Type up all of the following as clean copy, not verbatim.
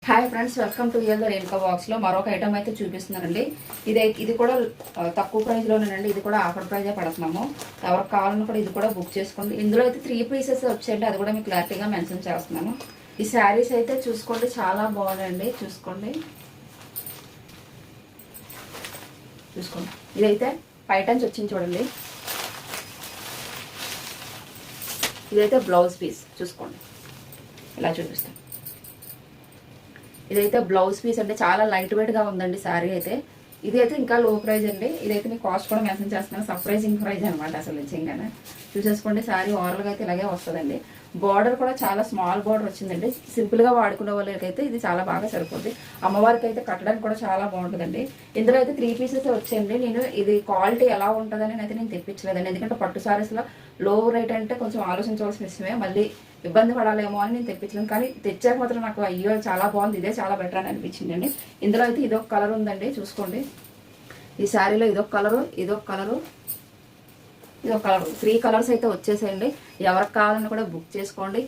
Hi friends, welcome to hear the Renuka box లో మరొక item అయితే చూపిస్తున్నారండి. ఇది కూడా తక్కువ ప్రైస్ లోనేనండి. ఇది కూడా ఆఫర్ ప్రైజే పడుతున్నాము. ఎవరికి కావాలన్నా కూడా ఇది కూడా బుక్ చేసుకోండి. ఇందులో అయితే 3 పీసెస్ వచ్చాయండి, అది కూడా మీకు క్లారిటీగా మెన్షన్ చేస్తున్నాను. ఈ శారీస్ అయితే చూసుకోండి, చాలా బాగుందండి. చూసుకోండి ఇదైతే పైటన్స్ వచ్చింది చూడండి. ఇదైతే బ్లౌజ్ పీస్ చూసుకోండి, ఇలా చూపిస్తాను. ఇదైతే బ్లౌజ్ పీస్ అంటే చాలా లైట్ వెయిట్ గా ఉందండి శారీ అయితే. ఇది అయితే ఇంకా లో ప్రైజ్ అండి. ఇదైతే మీకు కాస్ట్ కూడా మెన్షన్ చేస్తున్నాను. సర్ప్రైజింగ్ ప్రైజ్ అనమాట. అసలు నిజంగానే చూసేసుకోండి. శారీ ఓవరాల్ గా అయితే ఇలాగే వస్తుందండి. బార్డర్ కూడా చాలా స్మాల్ బార్డర్ వచ్చిందండి. సింపుల్ గా వాడుకునే వాళ్ళకైతే ఇది చాలా బాగా సరిపోతుంది. అమ్మవారికి అయితే కట్టడానికి కూడా చాలా బాగుంటుందండి. ఇందులో అయితే 3 పీసెస్ వచ్చాయండి. నేను ఇది క్వాలిటీ ఎలా ఉంటుందని అయితే నేను తెప్పించలేదండి. ఎందుకంటే పట్టు సారీస్ లో లో రేట్ అంటే కొంచెం ఆలోచించవలసిన విషయమే. మళ్ళీ ఇబ్బంది పడాలేమో అని నేను తెప్పించలేను. కానీ తెచ్చాక మాత్రం నాకు అయ్యో చాలా బాగుంది, ఇదే చాలా బెటర్ అని అనిపించిందండి. ఇందులో అయితే ఇదొక కలర్ ఉందండి, చూసుకోండి. ఈ శారీలో ఇదొక కలరు, ఇదొక కలరు, ఇదొక కలర్, 3 కలర్స్ అయితే వచ్చేసేయండి. ఎవరికి కావాలని కూడా బుక్ చేసుకోండి.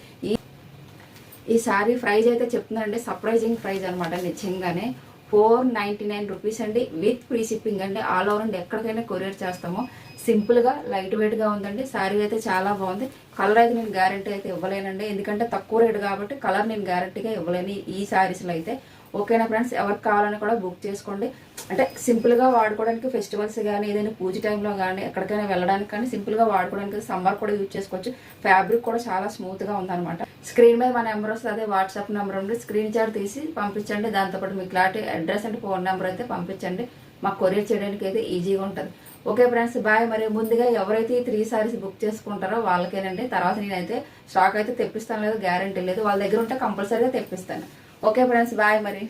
ఈ శారీ ప్రైజ్ అయితే చెప్తున్నానండి, సర్ప్రైజింగ్ ప్రైజ్ అనమాట. నిజంగానే 499 రూపీస్ అండి, విత్ ఫ్రీ షిప్పింగ్ అండి. ఆల్ ఓవర్ అండి, ఎక్కడికైనా కొరియర్ చేస్తాము. సింపుల్ గా లైట్ వెయిట్ గా ఉందండి. శారీ అయితే చాలా బాగుంది. కలర్ అయితే నేను గ్యారంటీ అయితే ఇవ్వలేనండి, ఎందుకంటే తక్కువ రేటు కాబట్టి కలర్ నేను గ్యారంటీగా ఇవ్వలేను ఈ శారీస్ లో అయితే. ఓకేనా ఫ్రెండ్స్, ఎవరికి కావాలని కూడా బుక్ చేసుకోండి. అంటే సింపుల్ గా వాడుకోవడానికి, ఫెస్టివల్స్ కానీ ఏదైనా పూజ టైంలో కానీ ఎక్కడికైనా వెళ్ళడానికి కానీ సింపుల్ గా వాడుకోవడానికి, సమ్మర్ కూడా యూజ్ చేసుకోవచ్చు. ఫ్యాబ్రిక్ కూడా చాలా స్మూత్ గా ఉందన్నమాట. స్క్రీన్ మీద మా నెంబర్ వస్తుంది, అదే వాట్సాప్ నెంబర్ ఉంది. స్క్రీన్ షాట్ తీసి పంపించండి. దాంతోపాటు మీ clarity address and phone number అయితే పంపించండి. మాకు కొరియర్ చేయడానికి అయితే ఈజీగా ఉంటుంది. Okay friends, bye. మరి ముందుగా ఎవరైతే ఈ 3 సారీస్ బుక్ చేసుకుంటారో వాళ్ళకేనండి. తర్వాత నేనైతే స్టాక్ అయితే తెప్పిస్తాను, లేదు గ్యారంటీ లేదు. వాళ్ళ దగ్గర ఉంటే కంపల్సరీగా తెప్పిస్తాను. ఓకే ఫ్రెండ్స్, బాయ్ మరి.